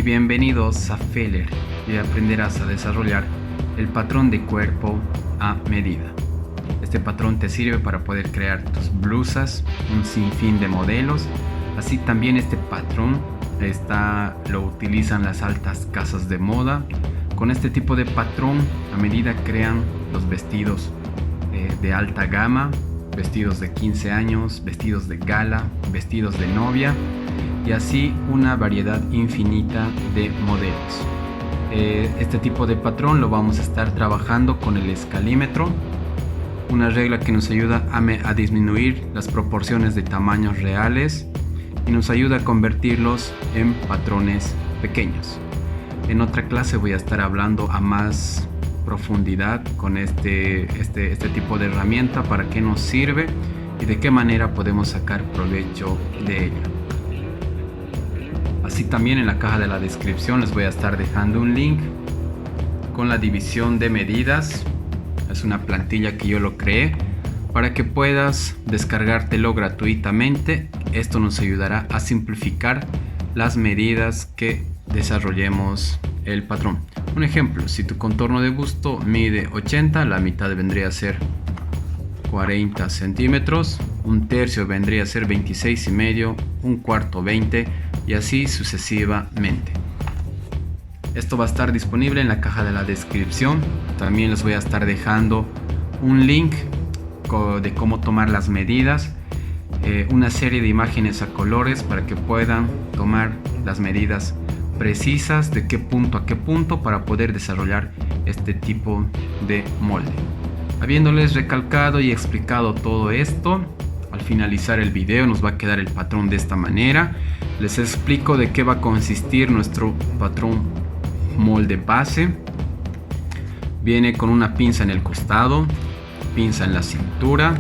bienvenidos a Feller y aprenderás a desarrollar el patrón de cuerpo a medida. Este patrón te sirve para poder crear tus blusas, un sinfín de modelos. Así también este patrón lo utilizan las altas casas de moda. Con este tipo de patrón a medida crean los vestidos de alta gama, vestidos de 15 años, vestidos de gala, vestidos de novia y así una variedad infinita de modelos. Este tipo de patrón lo vamos a estar trabajando con el escalímetro, una regla que nos ayuda a disminuir las proporciones de tamaños reales y nos ayuda a convertirlos en patrones pequeños. En otra clase voy a estar hablando a más profundidad con este tipo de herramienta, para qué nos sirve y de qué manera podemos sacar provecho de ella. Así también en la caja de la descripción les voy a estar dejando un link con la división de medidas. Es una plantilla que yo lo creé para que puedas descargártelo gratuitamente. Esto nos ayudará a simplificar las medidas que desarrollemos el patrón. Un ejemplo, si tu contorno de busto mide 80, la mitad vendría a ser 40 centímetros, un tercio vendría a ser 26,5, un cuarto 20 y así sucesivamente. Esto va a estar disponible en la caja de la descripción. También les voy a estar dejando un link de cómo tomar las medidas, una serie de imágenes a colores para que puedan tomar las medidas precisas de qué punto a qué punto para poder desarrollar este tipo de molde. Habiéndoles recalcado y explicado todo esto, al finalizar el video nos va a quedar el patrón de esta manera. Les explico de qué va a consistir nuestro patrón molde base. Viene con una pinza en el costado, pinza en la cintura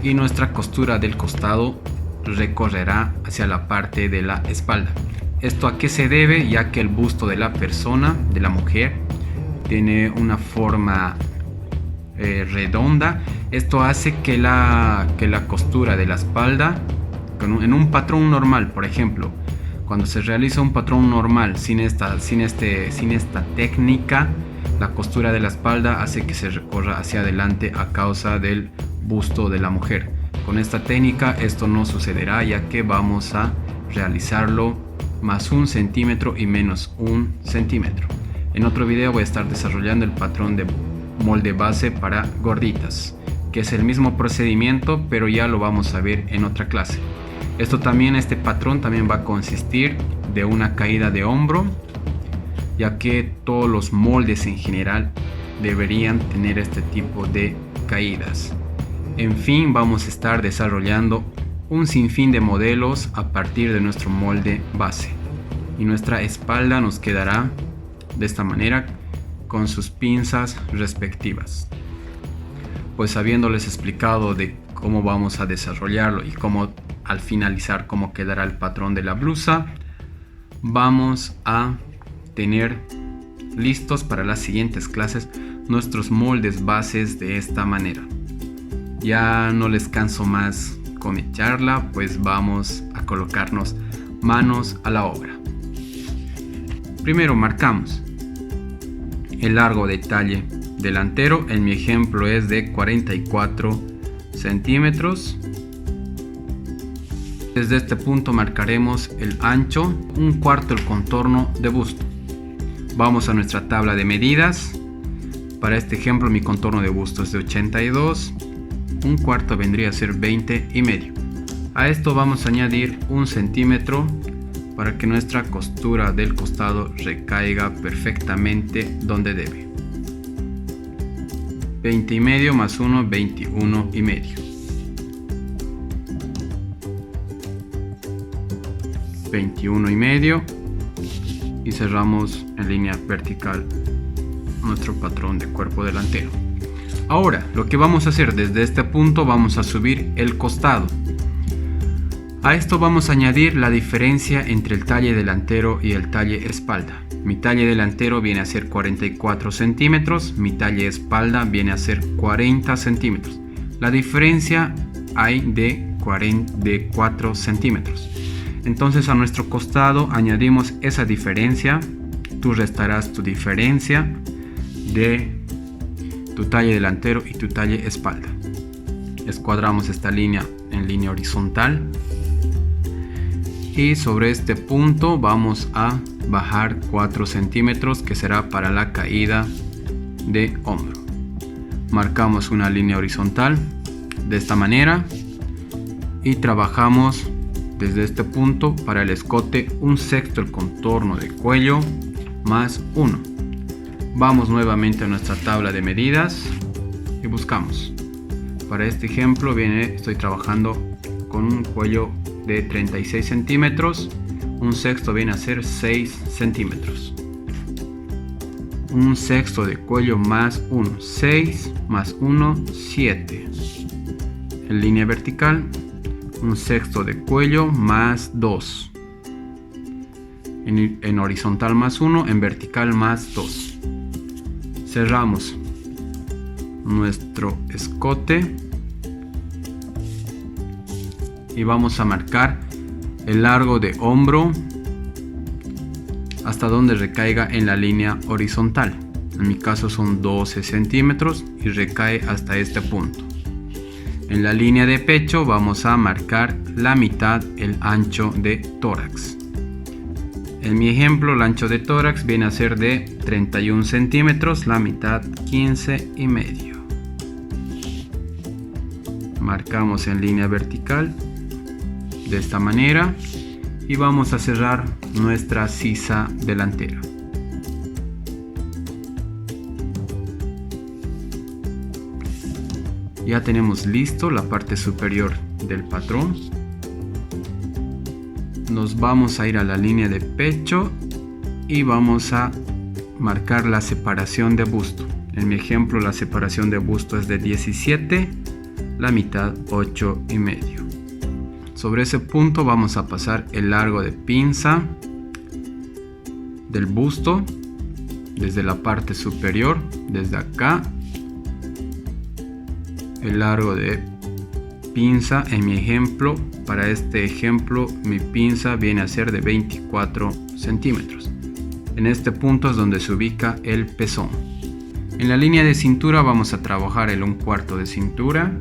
y nuestra costura del costado recorrerá hacia la parte de la espalda. ¿Esto a qué se debe? Ya que el busto de la persona, de la mujer, tiene una forma redonda. Esto hace que la costura de la espalda, en un patrón normal, por ejemplo, cuando se realiza un patrón normal sin esta técnica, la costura de la espalda hace que se recorra hacia adelante a causa del busto de la mujer. Con esta técnica esto no sucederá, ya que vamos a realizarlo más 1 centímetro y menos 1 centímetro. En otro video voy a estar desarrollando el patrón de molde base para gorditas, que es el mismo procedimiento, pero ya lo vamos a ver en otra clase. Este patrón también va a consistir de una caída de hombro, ya que todos los moldes en general deberían tener este tipo de caídas. En fin, vamos a estar desarrollando un sinfín de modelos a partir de nuestro molde base, y nuestra espalda nos quedará de esta manera con sus pinzas respectivas. Pues habiéndoles explicado de cómo vamos a desarrollarlo y cómo al finalizar cómo quedará el patrón de la blusa, vamos a tener listos para las siguientes clases nuestros moldes bases de esta manera. Ya no les canso más con mi charla, pues vamos a colocarnos manos a la obra. Primero marcamos el largo de talle delantero. En mi ejemplo es de 44 centímetros. Desde este punto marcaremos el ancho, un cuarto el contorno de busto. Vamos a nuestra tabla de medidas. Para este ejemplo mi contorno de busto es de 82, un cuarto vendría a ser 20,5. A esto vamos a añadir 1 centímetro para que nuestra costura del costado recaiga perfectamente donde debe. 20,5 más 1, 21,5. 21,5 y cerramos en línea vertical nuestro patrón de cuerpo delantero. Ahora lo que vamos a hacer, desde este punto vamos a subir el costado. A esto vamos a añadir la diferencia entre el talle delantero y el talle espalda. Mi talle delantero viene a ser 44 centímetros, mi talle espalda viene a ser 40 centímetros. La diferencia hay de 4 centímetros. Entonces a nuestro costado añadimos esa diferencia. Tú restarás tu diferencia de tu talle delantero y tu talle espalda. Escuadramos esta línea en línea horizontal. Y sobre este punto vamos a bajar 4 centímetros, que será para la caída de hombro. Marcamos una línea horizontal de esta manera y trabajamos desde este punto para el escote 1/6 el contorno de cuello más 1. Vamos nuevamente a nuestra tabla de medidas y buscamos. Para este ejemplo estoy trabajando con un cuello de 36 centímetros. 1/6 viene a ser 6 centímetros. 1/6 de cuello más 1, 6 más 1, 7. En línea vertical, 1/6 de cuello más 2. En horizontal más 1, en vertical más 2. Cerramos nuestro escote y vamos a marcar el largo de hombro hasta donde recaiga en la línea horizontal. En mi caso son 12 centímetros y recae hasta este punto. En la línea de pecho vamos a marcar la mitad, el ancho de tórax. En mi ejemplo, el ancho de tórax viene a ser de 31 centímetros, la mitad 15,5. Marcamos en línea vertical de esta manera y vamos a cerrar nuestra sisa delantera. Ya tenemos listo la parte superior del patrón. Nos vamos a ir a la línea de pecho y vamos a marcar la separación de busto. En mi ejemplo, la separación de busto es de 17, la mitad 8,5. Sobre ese punto vamos a pasar el largo de pinza del busto desde la parte superior, desde acá. El largo de pinza en mi ejemplo, para este ejemplo mi pinza viene a ser de 24 centímetros. En este punto es donde se ubica el pezón. En la línea de cintura vamos a trabajar el 1/4 de cintura.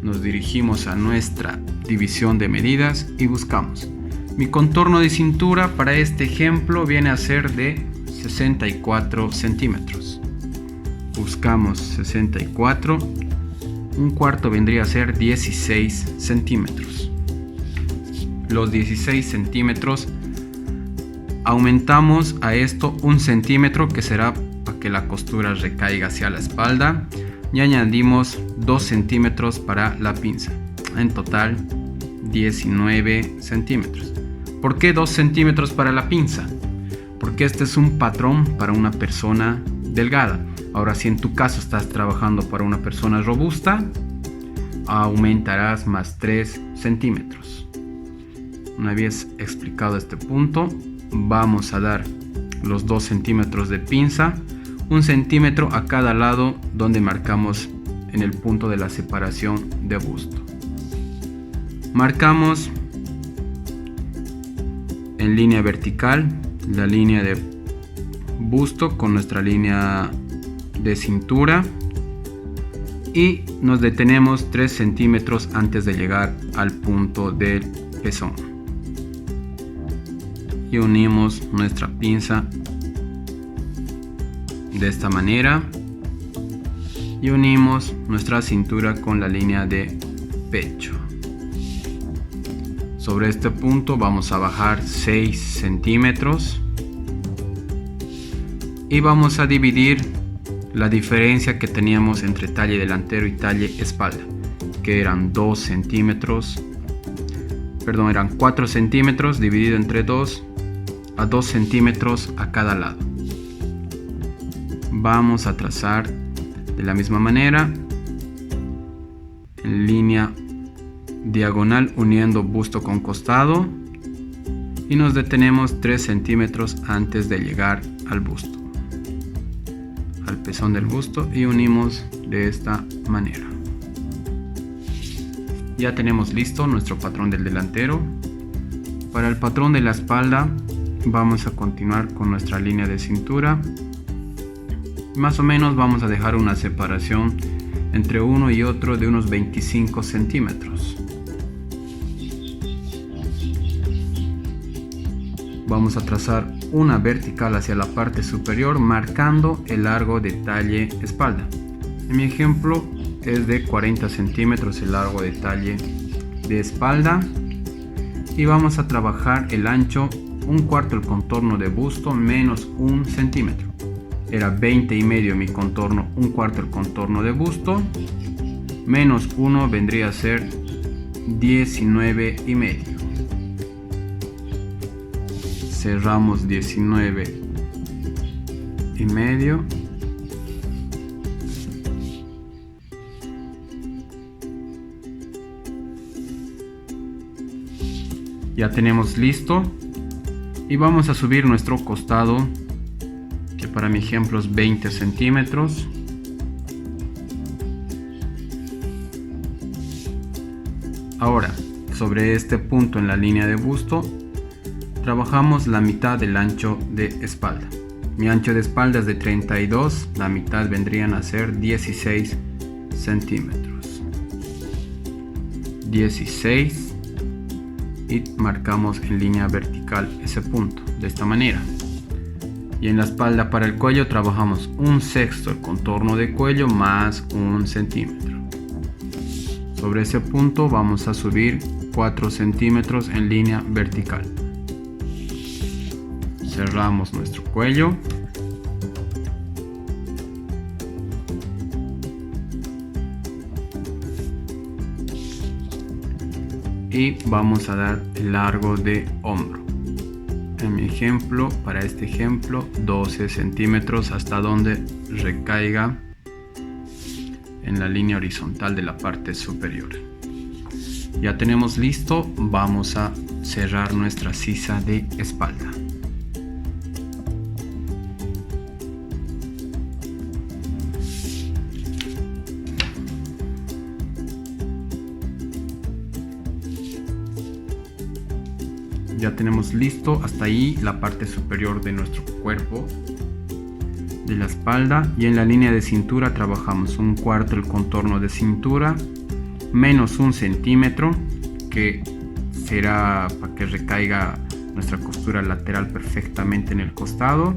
Nos dirigimos a nuestra división de medidas y buscamos. Mi contorno de cintura para este ejemplo viene a ser de 64 centímetros. Buscamos 64. 1/4 vendría a ser 16 centímetros. Los 16 centímetros aumentamos a esto 1 centímetro, que será para que la costura recaiga hacia la espalda, y añadimos 2 centímetros para la pinza. En total 19 centímetros. ¿Por qué 2 centímetros para la pinza? Porque este es un patrón para una persona delgada. Ahora, si en tu caso estás trabajando para una persona robusta, aumentarás más 3 centímetros. Una vez explicado este punto, vamos a dar los 2 centímetros de pinza, 1 centímetro a cada lado donde marcamos en el punto de la separación de busto. Marcamos en línea vertical la línea de busto con nuestra línea de cintura y nos detenemos 3 centímetros antes de llegar al punto del pezón y unimos nuestra pinza de esta manera y unimos nuestra cintura con la línea de pecho. Sobre este punto vamos a bajar 6 centímetros y vamos a dividir la diferencia que teníamos entre talle delantero y talle espalda, que eran 2 centímetros, perdón, eran 4 centímetros dividido entre 2 a 2 centímetros a cada lado. Vamos a trazar de la misma manera en línea diagonal uniendo busto con costado y nos detenemos 3 centímetros antes de llegar al busto, al pezón del busto, y unimos de esta manera. Ya tenemos listo nuestro patrón del delantero. Para el patrón de la espalda vamos a continuar con nuestra línea de cintura. Más o menos vamos a dejar una separación entre uno y otro de unos 25 centímetros. Vamos a trazar una vertical hacia la parte superior, marcando el largo de talle espalda. En mi ejemplo es de 40 centímetros el largo de talle de espalda. Y vamos a trabajar el ancho, 1/4 el contorno de busto menos 1 centímetro. Era 20,5 mi contorno, 1/4 el contorno de busto, menos 1 vendría a ser 19,5. Cerramos 19,5. Ya tenemos listo y vamos a subir nuestro costado, que para mi ejemplo es 20 centímetros. Ahora, sobre este punto en la línea de busto, trabajamos la mitad del ancho de espalda. Mi ancho de espalda es de 32, la mitad vendrían a ser 16 centímetros. 16. Y marcamos en línea vertical ese punto de esta manera. Y en la espalda para el cuello trabajamos 1/6 el contorno de cuello más 1 centímetro. Sobre ese punto vamos a subir 4 centímetros en línea vertical. Cerramos nuestro cuello. Y vamos a dar el largo de hombro. En mi ejemplo, para este ejemplo, 12 centímetros hasta donde recaiga en la línea horizontal de la parte superior. Ya tenemos listo, vamos a cerrar nuestra sisa de espalda. Ya tenemos listo hasta ahí la parte superior de nuestro cuerpo, de la espalda, y en la línea de cintura trabajamos 1/4 el contorno de cintura menos 1 centímetro, que será para que recaiga nuestra costura lateral perfectamente en el costado,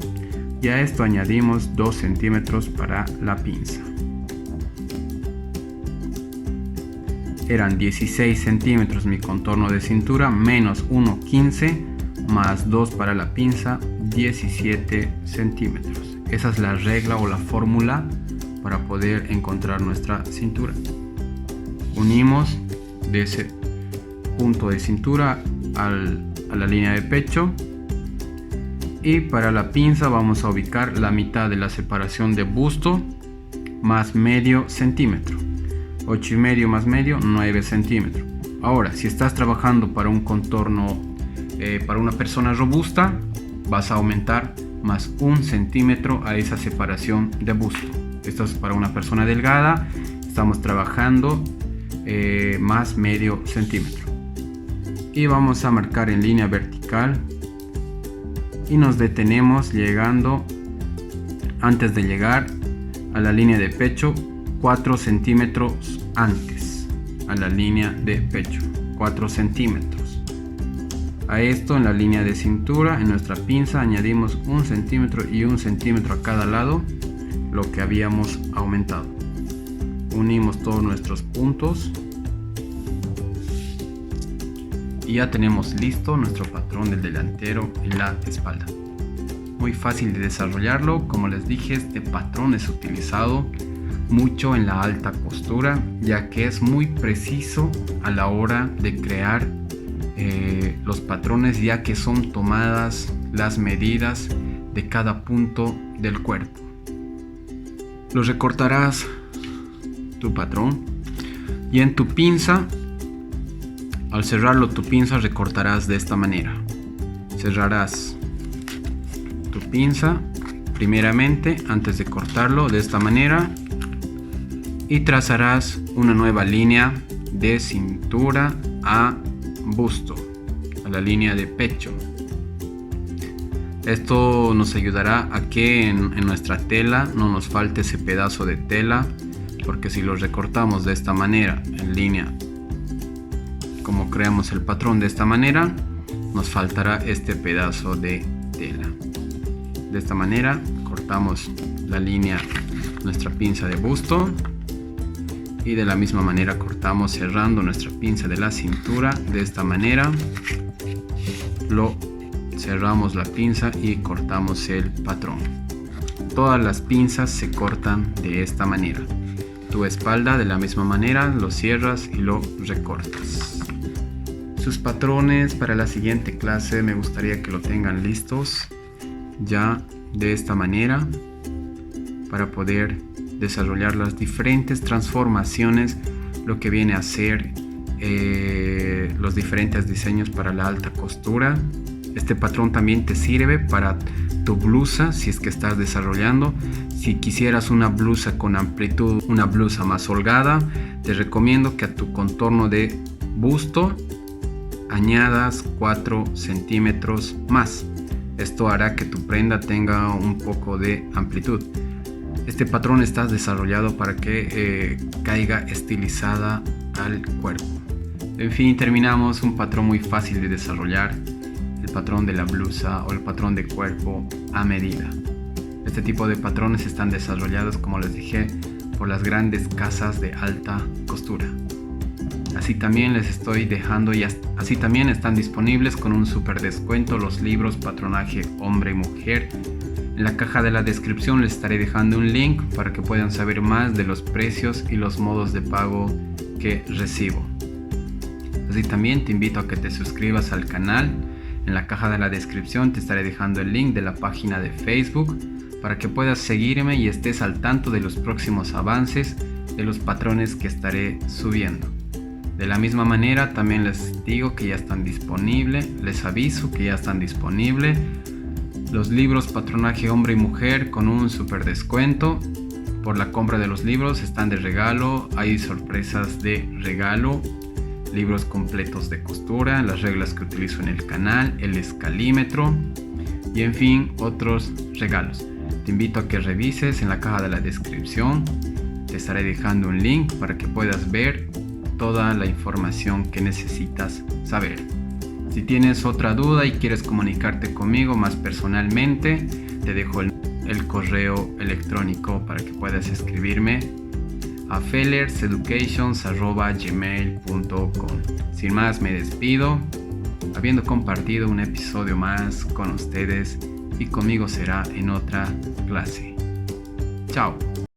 y a esto añadimos 2 centímetros para la pinza. Eran 16 centímetros mi contorno de cintura, menos 1,15 más 2 para la pinza, 17 centímetros. Esa es la regla o la fórmula para poder encontrar nuestra cintura. Unimos de ese punto de cintura a la línea de pecho, y para la pinza vamos a ubicar la mitad de la separación de busto más medio centímetro. 8,5 más medio, 9 centímetros. Ahora, si estás trabajando para un contorno para una persona robusta, vas a aumentar más 1 centímetro a esa separación de busto. Esto es para una persona delgada, estamos trabajando más medio centímetro. Y vamos a marcar en línea vertical y nos detenemos llegando, antes de llegar a la línea de pecho, 4 centímetros antes a la línea de pecho, 4 centímetros. A esto en la línea de cintura, en nuestra pinza, añadimos 1 centímetro y 1 centímetro a cada lado, lo que habíamos aumentado. Unimos todos nuestros puntos y ya tenemos listo nuestro patrón del delantero y la espalda. Muy fácil de desarrollarlo. Como les dije, este patrón es utilizado mucho en la alta costura, ya que es muy preciso a la hora de crear los patrones, ya que son tomadas las medidas de cada punto del cuerpo. Lo recortarás tu patrón y en tu pinza, al cerrarlo tu pinza, recortarás de esta manera. Cerrarás tu pinza primeramente antes de cortarlo de esta manera y trazarás una nueva línea de cintura a busto. la línea de pecho. Esto nos ayudará a que en nuestra tela no nos falte ese pedazo de tela, porque si lo recortamos de esta manera en línea, como creamos el patrón de esta manera, nos faltará este pedazo de tela. De esta manera cortamos la línea, nuestra pinza de busto, y de la misma manera cortamos cerrando nuestra pinza de la cintura. De esta manera lo cerramos la pinza y cortamos el patrón. Todas las pinzas se cortan de esta manera. Tu espalda de la misma manera lo cierras y lo recortas. Sus patrones para la siguiente clase me gustaría que lo tengan listos ya de esta manera para poder desarrollar las diferentes transformaciones, lo que viene a ser los diferentes diseños para la alta costura. Este patrón también te sirve para tu blusa si es que estás desarrollando. Si quisieras una blusa con amplitud, una blusa más holgada, te recomiendo que a tu contorno de busto añadas 4 centímetros más. Esto hará que tu prenda tenga un poco de amplitud. Este patrón está desarrollado para que caiga estilizada al cuerpo. En fin, terminamos un patrón muy fácil de desarrollar, el patrón de la blusa o el patrón de cuerpo a medida. Este tipo de patrones están desarrollados, como les dije, por las grandes casas de alta costura. Así también les estoy dejando y así también están disponibles con un super descuento los libros Patronaje Hombre y Mujer. En la caja de la descripción les estaré dejando un link para que puedan saber más de los precios y los modos de pago que recibo. Así también te invito a que te suscribas al canal. En la caja de la descripción te estaré dejando el link de la página de Facebook para que puedas seguirme y estés al tanto de los próximos avances de los patrones que estaré subiendo. De la misma manera también les digo que ya están disponibles, les aviso que ya están disponibles los libros Patronaje Hombre y Mujer con un super descuento. Por la compra de los libros están de regalo, hay sorpresas de regalo, libros completos de costura, las reglas que utilizo en el canal, el escalímetro y en fin otros regalos. Te invito a que revises en la caja de la descripción, te estaré dejando un link para que puedas ver toda la información que necesitas saber. Si tienes otra duda y quieres comunicarte conmigo más personalmente, te dejo el correo electrónico para que puedas escribirme a fellerseducations@gmail.com. Sin más me despido, habiendo compartido un episodio más con ustedes, y conmigo será en otra clase. Chao.